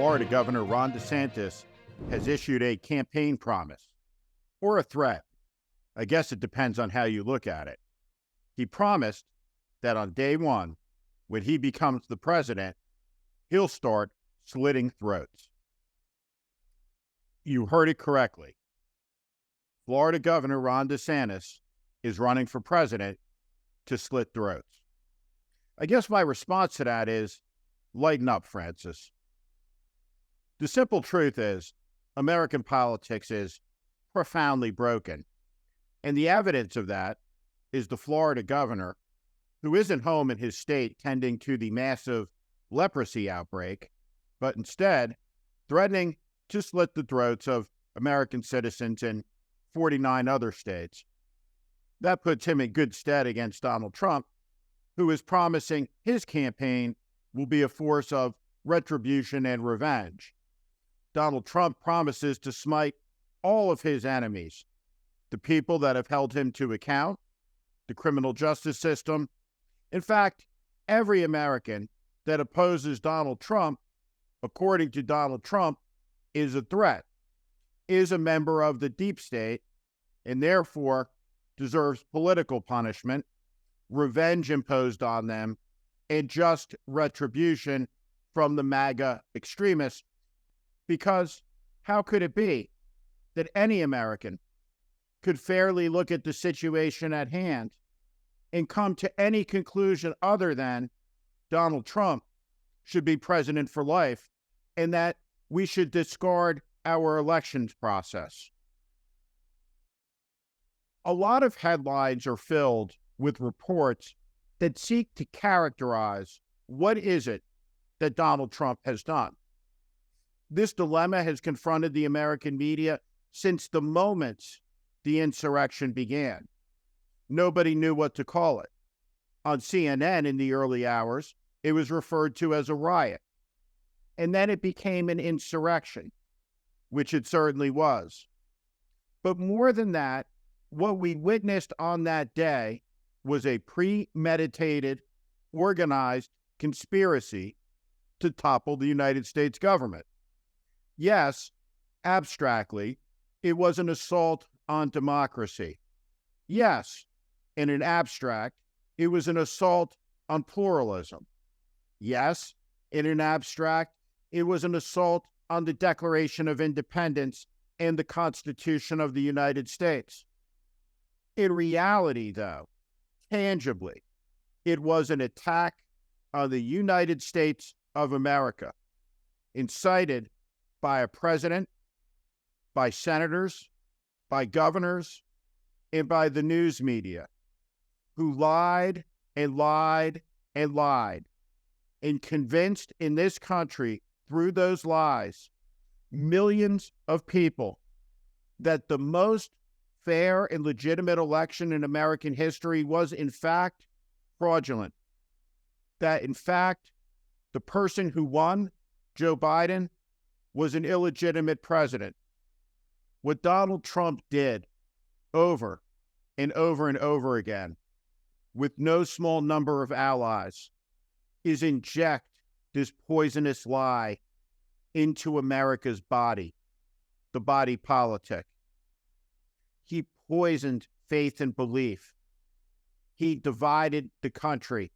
Florida Governor Ron DeSantis has issued a campaign promise, or a threat. I guess it depends on how you look at it. He promised that on day one, when he becomes the president, he'll start slitting throats. You heard it correctly. Florida Governor Ron DeSantis is running for president to slit throats. I guess my response to that is, lighten up, Francis. The simple truth is, American politics is profoundly broken. And the evidence of that is the Florida governor, who isn't home in his state tending to the massive leprosy outbreak, but instead threatening to slit the throats of American citizens in 49 other states. That puts him in good stead against Donald Trump, who is promising his campaign will be a force of retribution and revenge. Donald Trump promises to smite all of his enemies, the people that have held him to account, the criminal justice system. In fact, every American that opposes Donald Trump, according to Donald Trump, is a threat, is a member of the deep state, and therefore deserves political punishment, revenge imposed on them, and just retribution from the MAGA extremists. Because how could it be that any American could fairly look at the situation at hand and come to any conclusion other than Donald Trump should be president for life and that we should discard our elections process? A lot of headlines are filled with reports that seek to characterize what is it that Donald Trump has done. This dilemma has confronted the American media since the moment the insurrection began. Nobody knew what to call it. On CNN in the early hours, it was referred to as a riot. And then it became an insurrection, which it certainly was. But more than that, what we witnessed on that day was a premeditated, organized conspiracy to topple the United States government. Yes, abstractly, it was an assault on democracy. Yes, in an abstract, it was an assault on pluralism. Yes, in an abstract, it was an assault on the Declaration of Independence and the Constitution of the United States. In reality, though, tangibly, it was an attack on the United States of America, incited by a president, by senators, by governors, and by the news media, who lied and lied and lied, and convinced in this country through those lies millions of people that the most fair and legitimate election in American history was in fact fraudulent. That in fact, the person who won, Joe Biden, was an illegitimate president. What Donald Trump did over and over and over again, with no small number of allies, is inject this poisonous lie into America's body, the body politic. He poisoned faith and belief. He divided the country.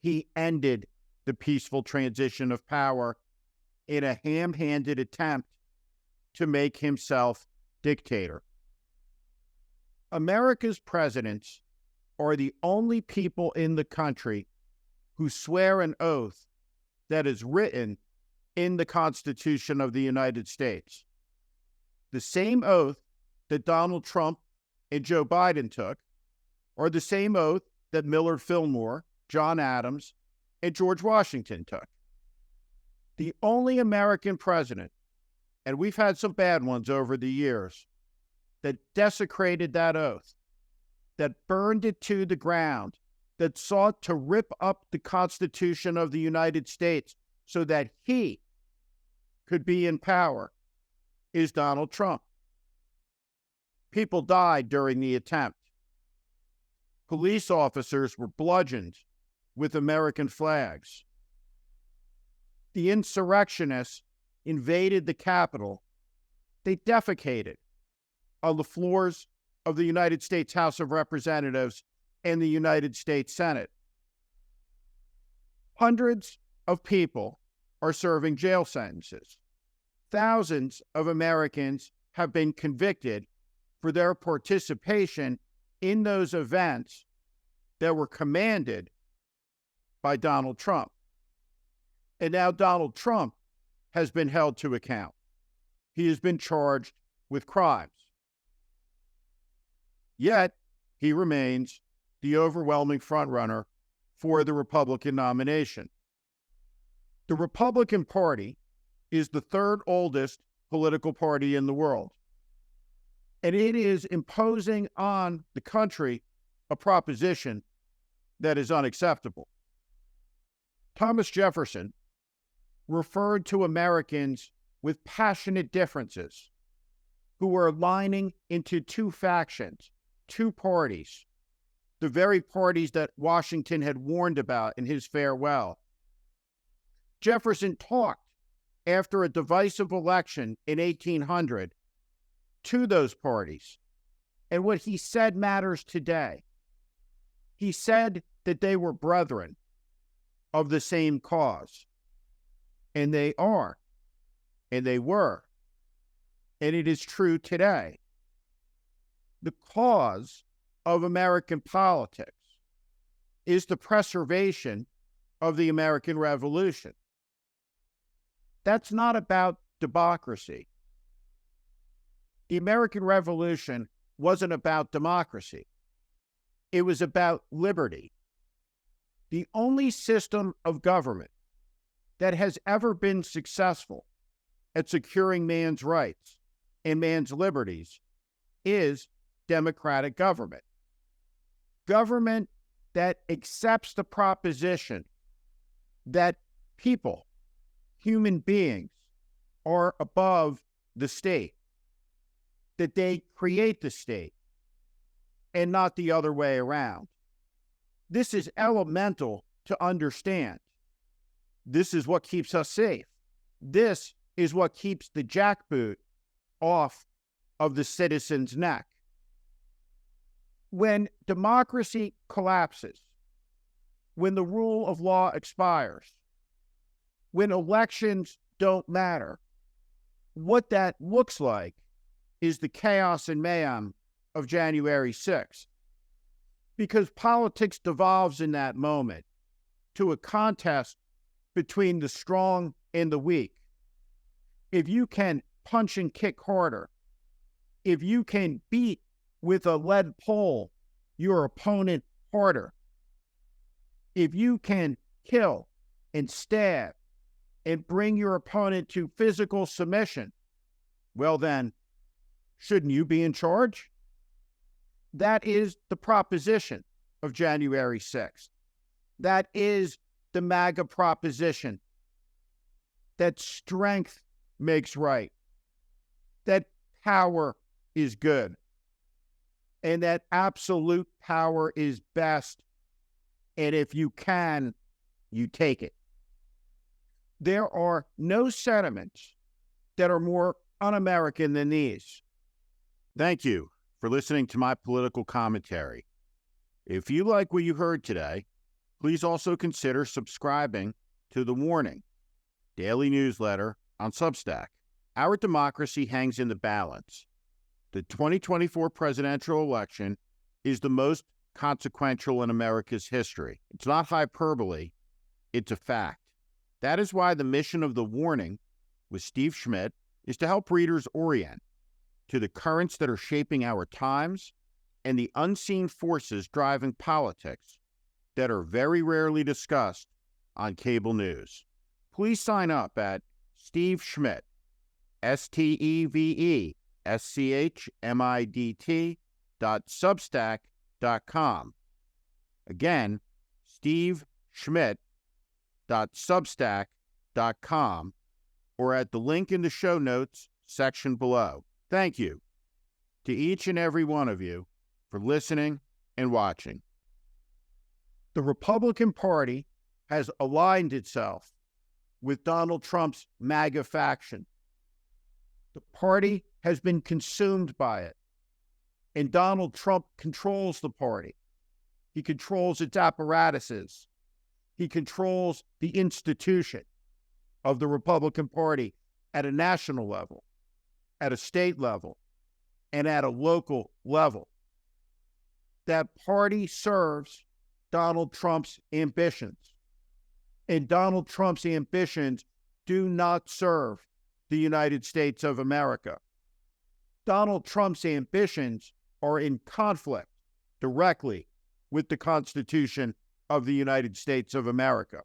He ended the peaceful transition of power in a ham-handed attempt to make himself dictator. America's presidents are the only people in the country who swear an oath that is written in the Constitution of the United States. The same oath that Donald Trump and Joe Biden took, or the same oath that Millard Fillmore, John Adams, and George Washington took. The only American president, and we've had some bad ones over the years, that desecrated that oath, that burned it to the ground, that sought to rip up the Constitution of the United States so that he could be in power, is Donald Trump. People died during the attempt. Police officers were bludgeoned with American flags. the insurrectionists invaded the Capitol, they defecated on the floors of the United States House of Representatives and the United States Senate. Hundreds of people are serving jail sentences. Thousands of Americans have been convicted for their participation in those events that were commanded by Donald Trump. And now Donald Trump has been held to account. He has been charged with crimes. Yet, he remains the overwhelming frontrunner for the Republican nomination. The Republican Party is the third oldest political party in the world, and it is imposing on the country a proposition that is unacceptable. Thomas Jefferson referred to Americans with passionate differences who were aligning into two factions, two parties, the very parties that Washington had warned about in his farewell. Jefferson talked after a divisive election in 1800 to those parties, and what he said matters today. He said that they were brethren of the same cause, and they are, and they were, and it is true today. The cause of American politics is the preservation of the American Revolution. That's not about democracy. The American Revolution wasn't about democracy. It was about liberty. The only system of government that has ever been successful at securing man's rights and man's liberties is democratic government. Government that accepts the proposition that people, human beings, are above the state, that they create the state, and not the other way around. This is elemental to understand. This is what keeps us safe. This is what keeps the jackboot off of the citizen's neck. When democracy collapses, when the rule of law expires, when elections don't matter, what that looks like is the chaos and mayhem of January 6th. Because politics devolves in that moment to a contest between the strong and the weak. If you can punch and kick harder, if you can beat with a lead pole your opponent harder, if you can kill and stab and bring your opponent to physical submission, well then, shouldn't you be in charge? That is the proposition of January 6th. That is the MAGA proposition. That strength makes right. That power is good. And that absolute power is best. And if you can, you take it. There are no sentiments that are more un-American than these. Thank you for listening to my political commentary. If you like what you heard today, please also consider subscribing to The Warning, daily newsletter on Substack. Our democracy hangs in the balance. The 2024 presidential election is the most consequential in America's history. It's not hyperbole, it's a fact. That is why the mission of The Warning with Steve Schmidt is to help readers orient to the currents that are shaping our times and the unseen forces driving politics that are very rarely discussed on cable news. Please sign up at Steve Schmidt, SteveSchmidt.substack.com. Again, SteveSchmidt.substack.com, or at the link in the show notes section below. Thank you to each and every one of you for listening and watching. The Republican Party has aligned itself with Donald Trump's MAGA faction. The party has been consumed by it, and Donald Trump controls the party. He controls its apparatuses. He controls the institution of the Republican Party at a national level, at a state level, and at a local level. That party serves Donald Trump's ambitions, and Donald Trump's ambitions do not serve the United States of America. Donald Trump's ambitions are in conflict directly with the Constitution of the United States of America.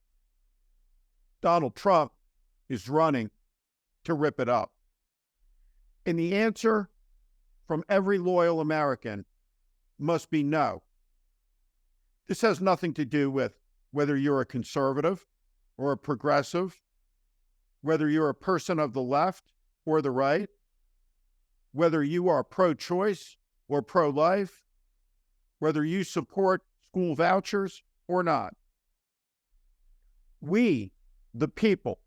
Donald Trump is running to rip it up. And the answer from every loyal American must be no. This has nothing to do with whether you're a conservative or a progressive, whether you're a person of the left or the right, whether you are pro-choice or pro-life, whether you support school vouchers or not. We, the people,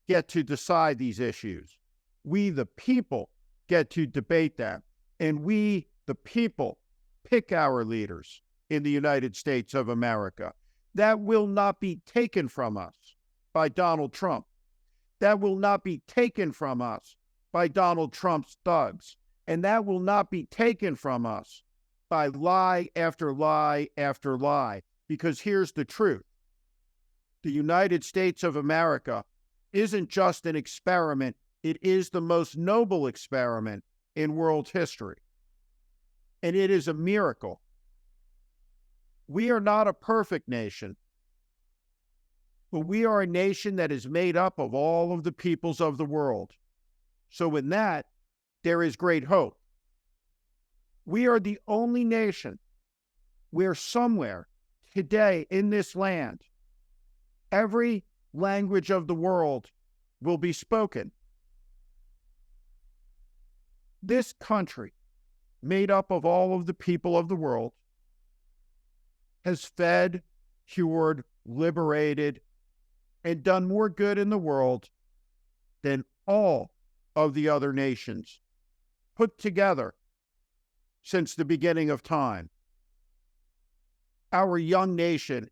get to decide these issues. We, the people, get to debate them. And we, the people, pick our leaders in the United States of America. That will not be taken from us by Donald Trump. That will not be taken from us by Donald Trump's thugs. And that will not be taken from us by lie after lie after lie. Because here's the truth. The United States of America isn't just an experiment. It is the most noble experiment in world history. And it is a miracle. We are not a perfect nation, but we are a nation that is made up of all of the peoples of the world. So in that, there is great hope. We are the only nation where somewhere today in this land, every language of the world will be spoken. This country, made up of all of the people of the world, has fed, cured, liberated, and done more good in the world than all of the other nations put together since the beginning of time. Our young nation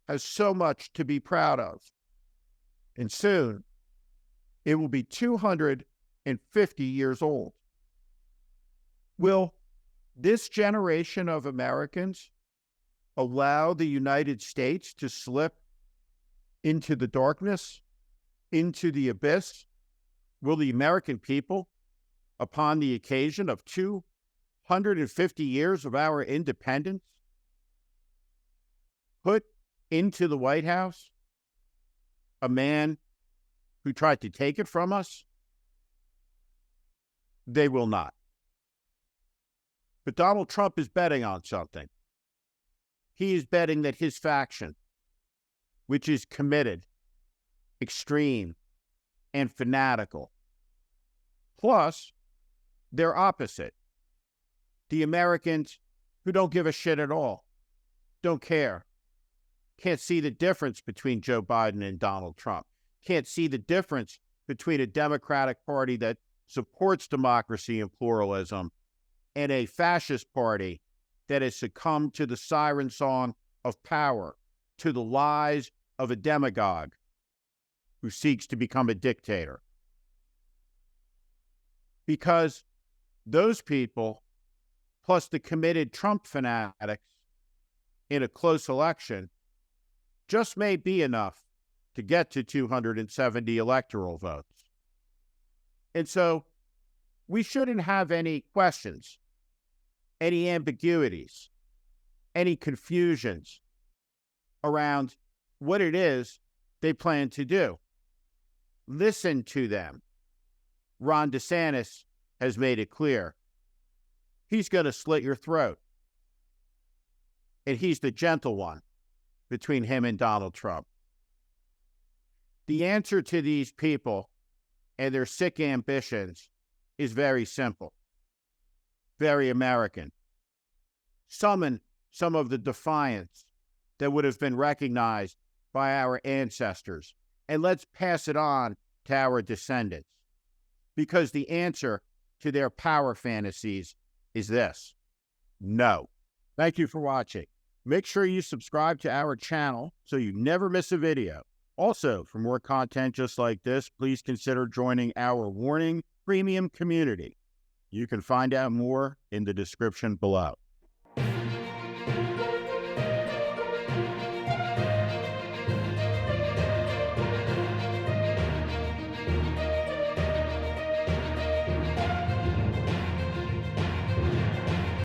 has so much to be proud of. And soon, it will be 250 years old. Will this generation of Americans allow the United States to slip into the darkness, into the abyss? Will the American people, upon the occasion of 250 years of our independence, put into the White House a man who tried to take it from us? They will not. But Donald Trump is betting on something. He is betting that his faction, which is committed, extreme, and fanatical, plus their opposite, the Americans who don't give a shit at all, don't care, can't see the difference between Joe Biden and Donald Trump, can't see the difference between a Democratic Party that supports democracy and pluralism and a fascist party that has succumbed to the siren song of power, to the lies of a demagogue who seeks to become a dictator. Because those people, plus the committed Trump fanatics in a close election, just may be enough to get to 270 electoral votes. And so we shouldn't have any questions, any ambiguities, any confusions around what it is they plan to do. Listen to them. Ron DeSantis has made it clear. He's going to slit your throat. And he's the gentle one between him and Donald Trump. The answer to these people and their sick ambitions is very simple, very American. Summon some of the defiance that would have been recognized by our ancestors and let's pass it on to our descendants. Because the answer to their power fantasies is this: no. Thank you for watching. Make sure you subscribe to our channel so you never miss a video. Also, for more content just like this, please consider joining our Warning Premium community. You can find out more in the description below.